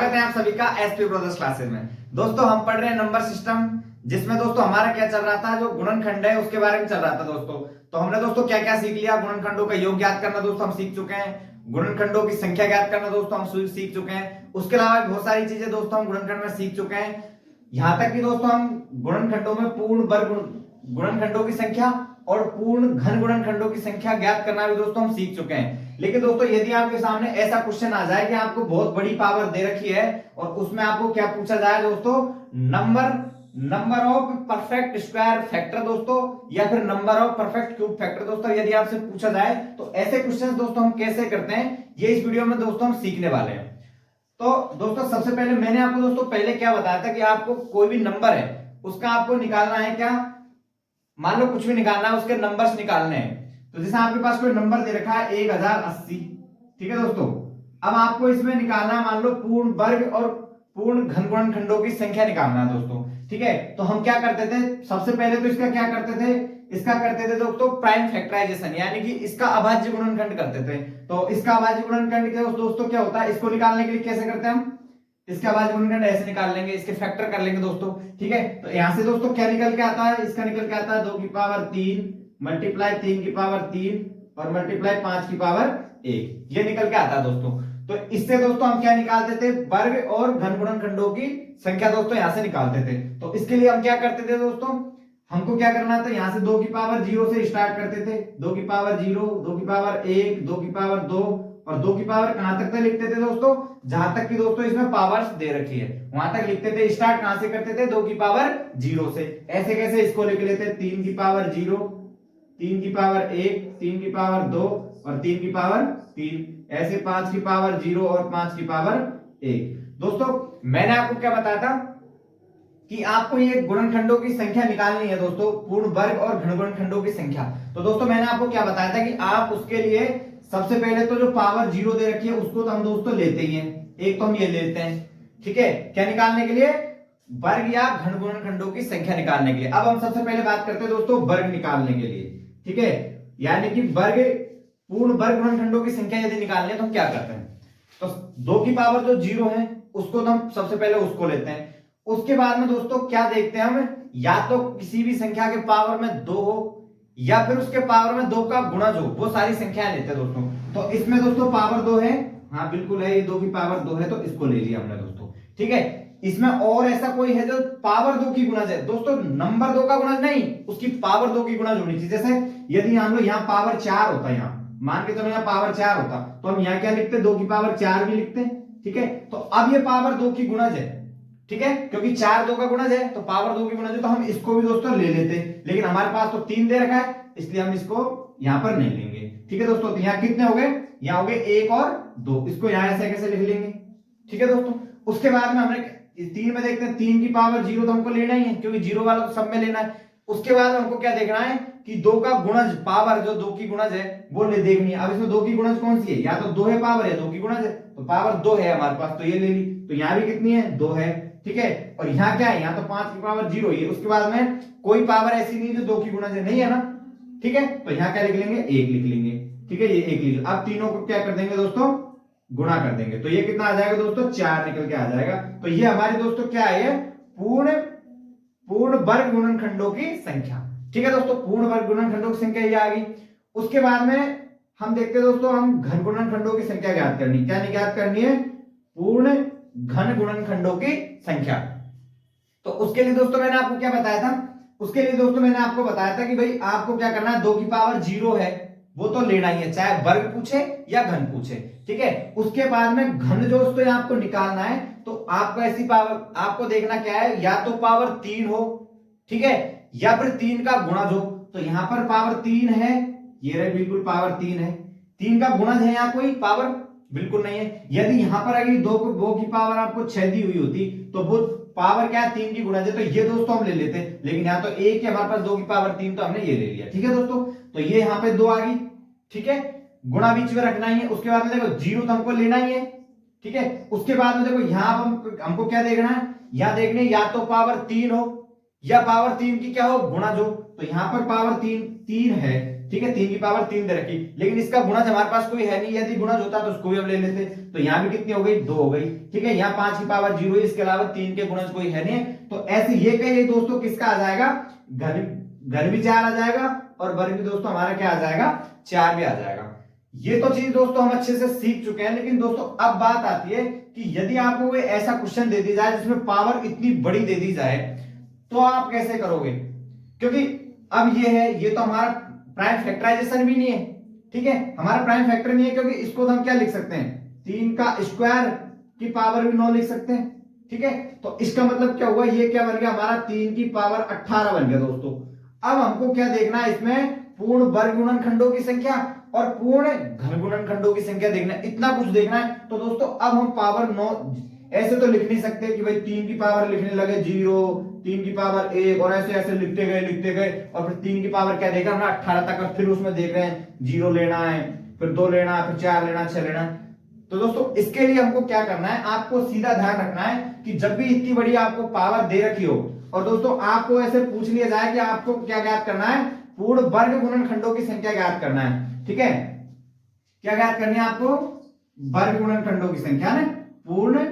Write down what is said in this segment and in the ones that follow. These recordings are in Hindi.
स्वागत है आप सभी का एसपी ब्रदर्स क्लासेस में। दोस्तों हम पढ़ रहे हैं नंबर सिस्टम, जिसमें दोस्तों हमारा क्या चल रहा था, जो गुणनखंड है उसके बारे में चल रहा था दोस्तों। तो हमने दोस्तों क्या क्या सीख लिया। गुणनखंडों का योग ज्ञात करना दोस्तों हम सीख चुके हैं। गुणनखंडों की संख्या ज्ञात करना दोस्तों हम सीख चुके हैं। उसके अलावा बहुत सारी चीजें दोस्तों हम गुणनखंड में सीख चुके हैं। यहाँ तक कि दोस्तों हम गुणनखंडों में पूर्ण वर्ग गुणनखंडों की संख्या और पूर्ण घन गुणनखंडों की संख्या ज्ञात करना भी दोस्तों हम सीख चुके हैं। लेकिन दोस्तों यदि आपके सामने ऐसा क्वेश्चन आ जाए कि आपको बहुत बड़ी पावर दे रखी है और उसमें आपको क्या पूछा जाए दोस्तों, number of perfect square factor दोस्तों, या फिर number of perfect cube factor दोस्तों, यदि आपसे पूछा जाए तो ऐसे क्वेश्चंस दोस्तों हम कैसे करते हैं, ये इस वीडियो में दोस्तों हम सीखने वाले हैं। तो दोस्तों सबसे पहले मैंने आपको दोस्तों पहले क्या बताया था कि आपको कोई भी नंबर है उसका आपको निकालना है, क्या मान लो कुछ भी निकालना है, उसके नंबर्स निकालने हैं। तो जैसे आपके पास कोई नंबर दे रखा है 1080, ठीक है दोस्तों। अब आपको इसमें निकालना है मान लो पूर्ण वर्ग और पूर्ण घन गुणनखंडों की संख्या निकालना है दोस्तों, ठीक है। तो हम क्या करते थे, सबसे पहले तो इसका क्या करते थे, इसका करते थे दोस्तों प्राइम फैक्टराइजेशन, यानी कि इसका अभाज्य गुणनखंड करते थे। तो इसका अभाज्य गुणनखंड दोस्तों क्या होता है, इसको निकालने के लिए कैसे करते हैं हम, इसका अभाज्य गुणनखंड ऐसे निकाल लेंगे, इसके फैक्टर कर लेंगे दोस्तों, ठीक है। तो यहां से दोस्तों क्या निकल के आता है, इसका निकल के आता है 2 की पावर 3 मल्टीप्लाई 3 की पावर 3 और मल्टीप्लाई 5 की पावर 1, ये निकल के आता है दोस्तों। तो इससे दोस्तों हम क्या निकालते थे, वर्ग और घन गुणनखंडों की संख्या दोस्तों यहां से निकालते थे। तो इसके लिए हम क्या करते थे दोस्तों, हमको क्या करना था, यहां से 2 की पावर 0 से स्टार्ट करते थे, 2 की पावर 0, 2 की पावर 1, 2 की पावर 2 और 2 की पावर कहां तक लिखते थे दोस्तों, जहां तक कि दोस्तों इसमें पावर्स दे रखी है वहां तक लिखते थे। स्टार्ट कहां से करते थे, 2 की पावर 0 से। ऐसे कैसे इसको लिख लेते, 3 की पावर 0, 3 की पावर 1, 3 की पावर 2 और 3 की पावर 3, ऐसे 5 की पावर 0 और 5 की पावर 1। दोस्तों मैंने आपको क्या बताया था कि आपको ये गुणनखंडों की संख्या निकालनी है दोस्तों, पूर्ण वर्ग और घन गुणनखंडों की संख्या। तो दोस्तों मैंने आपको क्या बताया था कि आप उसके लिए सबसे पहले तो जो पावर 0 दे रखी है उसको तो हम दोस्तों लेते ही हैं, एक तो हम ये लेते हैं, ठीक है। क्या निकालने के लिए, वर्ग या घन गुणनखंडों की संख्या निकालने के लिए। अब हम सबसे पहले बात करते हैं दोस्तों वर्ग निकालने के लिए, ठीक है। यानी कि वर्ग पूर्ण वर्ग गुणनखंडों की संख्या यदि निकालनी है तो हम क्या करते हैं, तो 2 की पावर जो 0 है उसको तो हम सबसे पहले उसको लेते हैं। उसके बाद में दोस्तों क्या देखते हैं हम, या तो किसी भी संख्या के पावर में 2 हो या फिर उसके पावर में 2 का गुणज हो, वो सारी संख्याएं लेते हैं दोस्तों। तो इसमें दोस्तों पावर 2 है, हाँ बिल्कुल है, ये 2 की पावर 2 है तो इसको ले लिया हमने दोस्तों, ठीक है। इसमें और ऐसा कोई है जो पावर 2 की गुणज है दोस्तों, नंबर 2 का गुणज नहीं, उसकी पावर 2 की गुणज होनी चाहिए। जैसे यदि हम लोग यहाँ पावर 4 होता है, यहाँ मान के चलो यहाँ पावर 4 होता तो हम यहाँ क्या लिखते, 2 की पावर 4 भी लिखते, ठीक है। तो अब ये पावर 2 की गुणज है, ठीक है, क्योंकि 4 2 का गुणज है तो पावर 2 की गुणज है, तो हम इसको भी दोस्तों ले लेते। लेकिन हमारे पास तो 3 दे रखा है इसलिए हम इसको यहां पर नहीं लेंगे, ठीक है दोस्तों। तो यहाँ कितने हो गए, यहाँ हो गए 1 और 2, इसको यहाँ ऐसे कैसे लिख लेंगे, ठीक है दोस्तों। उसके बाद में हमने 3 में देखते हैं, 3 की पावर 0 तो हमको लेना ही है क्योंकि 0 वाला तो सब में लेना है। उसके बाद हमको क्या देखना है कि 2 का गुणज, पावर जो 2 की गुणज है वो ले देखनी है। अब इसमें 2 की गुणज कौन सी है, या तो 2 है पावर है 2 की गुणज है, तो पावर 2 है हमारे पास तो ये ले ली। तो यहाँ भी कितनी है, 2 है, ठीक है। और यहाँ क्या है, यहाँ तो 5 की पावर 0 है। उसके बाद में कोई पावर ऐसी नहीं जो 2 की गुणज नहीं है ना, ठीक है। तो यहाँ क्या लिख लेंगे, 1 लिख लेंगे, ठीक है, ये 1 लिख। अब तीनों को क्या कर देंगे दोस्तों, गुणा कर देंगे, तो ये कितना आ जाएगा दोस्तों, 4 निकल के आ जाएगा। तो ये हमारी दोस्तों क्या है, पूर्ण वर्ग गुणनखंडों की संख्या, ठीक है दोस्तों। पूर्ण वर्ग गुणनखंडों की संख्या ये आ गई। उसके बाद में हम देखते हैं दोस्तों, हम घन गुणनखंडों की संख्या ज्ञात करनी, क्या ज्ञात करनी है, पूर्ण घन गुणनखंडों की संख्या। तो उसके लिए दोस्तों मैंने आपको क्या बताया था, उसके लिए दोस्तों मैंने आपको बताया था कि भाई आपको क्या करना है, 2 की पावर 0 है वो तो लेना ही है, चाहे वर्ग पूछे या घन पूछे, ठीक है। उसके बाद में घन जो दोस्तों आपको निकालना है, तो आपको ऐसी पावर, आपको देखना क्या है, या तो पावर 3 हो, ठीक है, या फिर 3 का गुणज हो। तो यहां पर पावर 3 है, ये रहे बिल्कुल पावर 3 है, 3 का गुणज है यहाँ कोई पावर बिल्कुल नहीं है। यदि यहां पर अगर 2 की पावर आपको 6 दी हुई होती तो वो पावर क्या है, 3 की गुणज है, तो ये दोस्तों हम ले लेते। लेकिन यहाँ तो 1 है हमारे पास, 2 की पावर 3 तो हमने ये ले लिया, ठीक है दोस्तों। तो ये यहाँ पे 2 आ गई, ठीक है, गुणा बीच में रखना ही है। उसके बाद में देखो 0 तो हमको लेना ही है, ठीक है। उसके बाद में देखो यहाँ हमको क्या देखना है, यहाँ देखने या तो पावर 3 हो या पावर 3 की क्या हो, गुणज हो। तो यहाँ पर पावर 3 है ठीक है, 3 की पावर 3 दे रखी, लेकिन इसका गुणज हमारे पास कोई है नहीं, यदि गुणज होता तो उसको भी हम ले लेते। तो यहाँ भी कितनी हो गई, 2 हो गई। ठीक है, यहाँ 5 की पावर 0 है, इसके अलावा 3 के गुणज कोई है नहीं, तो ऐसे ये कहिए दोस्तों किसका आ जाएगा, घन भी 4 आ जाएगा और वर्ग भी दोस्तों हमारा क्या आ जाएगा, 4 भी आ जाएगा। ये तो चीज दोस्तों हम अच्छे से सीख चुके हैं, लेकिन दोस्तों अब बात आती है कि यदि आपको कोई ऐसा क्वेश्चन दे दी जाए जिसमें पावर इतनी बड़ी दे दी जाए तो आप कैसे करोगे, क्योंकि अब ये है, ये तो हमारा प्राइम फैक्टराइजेशन भी नहीं है। ठीक है, हमारा प्राइम फैक्टर नहीं है, क्योंकि इसको तो हम क्या लिख सकते हैं, 3 का स्क्वायर की पावर भी 9 लिख सकते हैं। ठीक है, तो इसका मतलब क्या हुआ, ये क्या बन गया हमारा 3 की पावर 18 बन गया दोस्तों। अब हमको क्या देखना है, इसमें पूर्ण वर्ग गुणनखंडों की संख्या और पूर्ण घन गुणनखंडों की संख्या देखना है, इतना कुछ देखना है। तो दोस्तों अब हम पावर 9 ऐसे तो लिख नहीं सकते कि भाई 3 की पावर लिखने लगे 0, 3 की पावर 1 और ऐसे ऐसे लिखते गए और फिर 3 की पावर क्या देखा हमने 18 तक, और फिर उसमें देख रहे हैं 0 लेना है, फिर 2 लेना है, फिर 4 लेना, 6 लेना है। तो दोस्तों इसके लिए हमको क्या करना है, आपको सीधा ध्यान रखना है कि जब भी इतनी बड़ी आपको पावर दे रखी हो और दोस्तों आपको ऐसे पूछ लिया जाए कि आपको क्या ज्ञात करना है, पूर्ण वर्ग गुणनखंडों की संख्या ज्ञात करना है। ठीक है, क्या ज्ञात करनी है आपको, वर्ग गुणनखंडों की संख्या ने, पूर्ण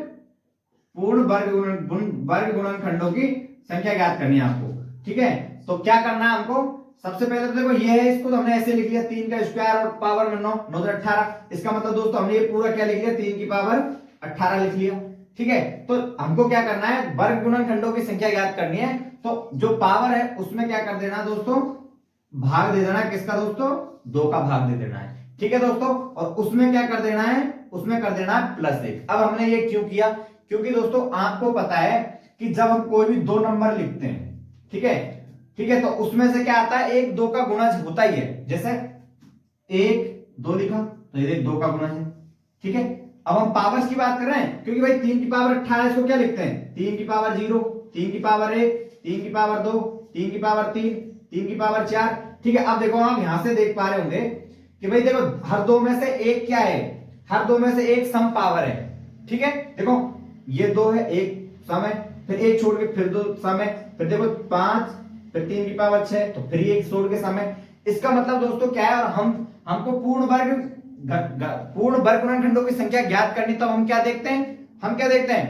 वर्ग गुणनखंडों की संख्या ज्ञात करनी है आपको। ठीक है, तो क्या करना है हमको, सबसे पहले तो देखो ये है, इसको तो हमने ऐसे लिख लिया 3 का स्क्वायर और पावर में 9, 9 से 18, इसका मतलब दोस्तों हमने ये पूरा क्या लिख लिया, 3 की पावर 18 लिख लिया। ठीक है, तो हमको क्या करना है, वर्ग गुणनखंडों की संख्या ज्ञात करनी है, तो जो पावर है उसमें क्या कर देना दोस्तों, भाग दे देना है, किसका दोस्तों, 2 का भाग दे देना है। ठीक है दोस्तों, और उसमें क्या कर देना है, उसमें कर देना है +1। अब हमने ये क्यों किया, क्योंकि दोस्तों आपको पता है कि जब हम कोई भी 2 नंबर लिखते हैं, ठीक है, तो उसमें से क्या आता है, 1 2 का गुणज होता ही है। जैसे 1 2 लिखा तो ये 2 का गुणज है। ठीक है, अब हम पावर्स की बात कर रहे हैं, क्योंकि भाई 3 की पावर 18 इसको क्या लिखते हैं, 3 की पावर 0, 3 की पावर 1, 3 की पावर 2, 3 की पावर 3, 3 की पावर 4। ठीक है, अब देखो आप यहां से देख पा रहे होंगे कि भाई देखो हर 2 में से एक क्या है, हर 2 में से एक सम पावर है। ठीक है, देखो ये 2 है, एक सम है, फिर एक छोड़ के फिर 2 सम है, फिर देखो 5, फिर 3 की पावर 6, तो फिर एक छोड़ के सम है। इसका मतलब दोस्तों क्या है, और हमको पूर्ण वर्ग गुणनखंडों की संख्या ज्ञात करनी, तब हम क्या देखते हैं, हम क्या देखते हैं,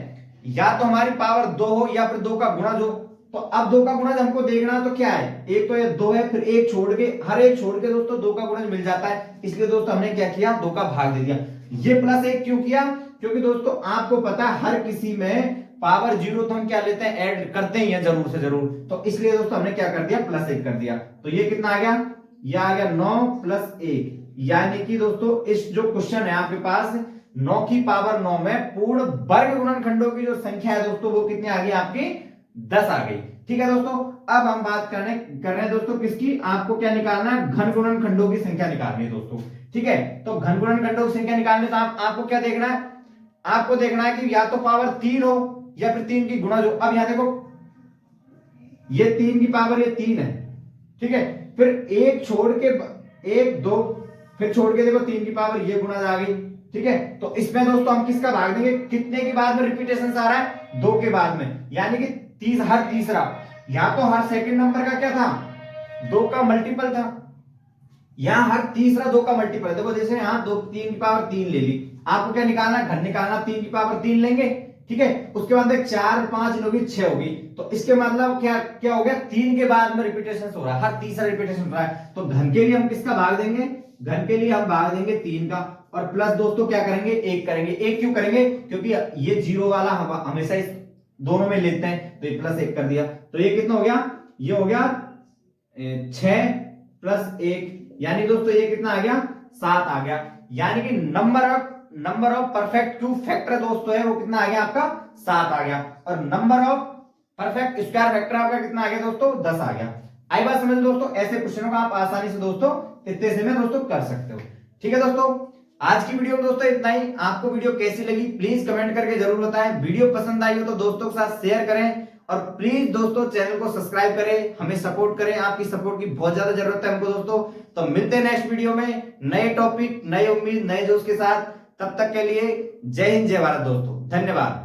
या तो हमारी पावर 2 हो या फिर 2 का गुणज हो। तो अब 2 का गुणज हमको देखना तो क्या है, एक तो ये 2 है, फिर एक छोड़ के, हर एक छोड़ के दोस्तों 2 का गुणज मिल जाता है, इसलिए दोस्तों हमने क्या किया, 2 का भाग दे दिया। ये +1 क्यों किया, क्योंकि दोस्तों आपको पता है हर किसी में पावर 0 तो हम क्या लेते हैं, ऐड करते ही हैं जरूर से जरूर, तो इसलिए दोस्तों हमने क्या कर दिया, +1 कर दिया। तो ये कितना आ गया, ये आ गया 9 + 1, यानी कि दोस्तों इस जो क्वेश्चन है आपके पास 9 की पावर 9 में पूर्ण वर्ग गुणनखंडों की जो संख्या है दोस्तों वो कितनी आ गई आपकी, 10 आ गई। ठीक है दोस्तों, अब हम बात कर रहे हैं दोस्तों किसकी, आपको क्या निकालना है, घन गुणनखंडों की संख्या निकालनी है दोस्तों। ठीक है, तो घन गुणनखंडों की संख्या निकालनी तो आपको क्या देखना है, आपको देखना है कि या तो पावर 3 हो या फिर 3 की गुणज हो। अब यहां देखो ये 3 की पावर ये 3 है। ठीक है, फिर एक छोड़ के 1 2, फिर छोड़ के देखो 3 की पावर ये गुणज आ गई। ठीक है, तो इसमें दोस्तों हम किसका भाग देंगे, कितने के बाद में रिपीटेशन आ रहा है, 2 के बाद में, यानी कि हर तीसरा, या तो हर सेकंड नंबर का क्या था, 2 का मल्टीपल था, यहां हर तीसरा 2 का मल्टीपल है। देखो जैसे यहां 2 3 की पावर 3 ले ली, आपको क्या निकालना, घन निकालना, 3 की पावर 3 लेंगे। ठीक है, उसके बाद 4 5 होगी 6 होगी, तो इसके मतलब क्या हो गया, 3 के बाद में रिपीटेशन हो रहा है, हर तीसरा रिपीटेशन हो रहा है। तो घन के लिए हम किसका भाग देंगे, घन के लिए हम भाग देंगे 3 का, और प्लस दोस्तों क्या करेंगे, 1 करेंगे। 1 क्यों करेंगे, क्योंकि ये 0 वाला हम हमेशा इस दोनों में लेते हैं, तो ये +1 कर दिया। तो ये कितना हो गया, ये हो गया 6 + 1, यानी दोस्तों ये कितना आ गया, 7 आ गया। यानी कि number of perfect cube factor दोस्तों है वो कितना आ गया आपका, 7 आ गया, और number of perfect square factor आपका कितना आ गया दोस्तों, 10 आ गया। आई बात समझ दोस्तों, ऐसे क्वेश्चनों को आप आसानी से दोस्तों इतने से में दोस्तों कर सकते हो। ठीक है दोस्तों, आज की वीडियो में दोस्तों इतना ही। आपको वीडियो कैसी लगी प्लीज कमेंट करके जरूर बताएं। वीडियो पसंद आई हो तो दोस्तों के साथ शेयर करें, और प्लीज दोस्तों चैनल को सब्सक्राइब करें, हमें सपोर्ट करें, आपकी सपोर्ट की बहुत ज्यादा जरूरत है हमको दोस्तों। तो मिलते हैं नेक्स्ट वीडियो में नए टॉपिक, नए उम्मीद, नए जोश के साथ। तब तक के लिए जय हिंद, जय भारत दोस्तों, धन्यवाद।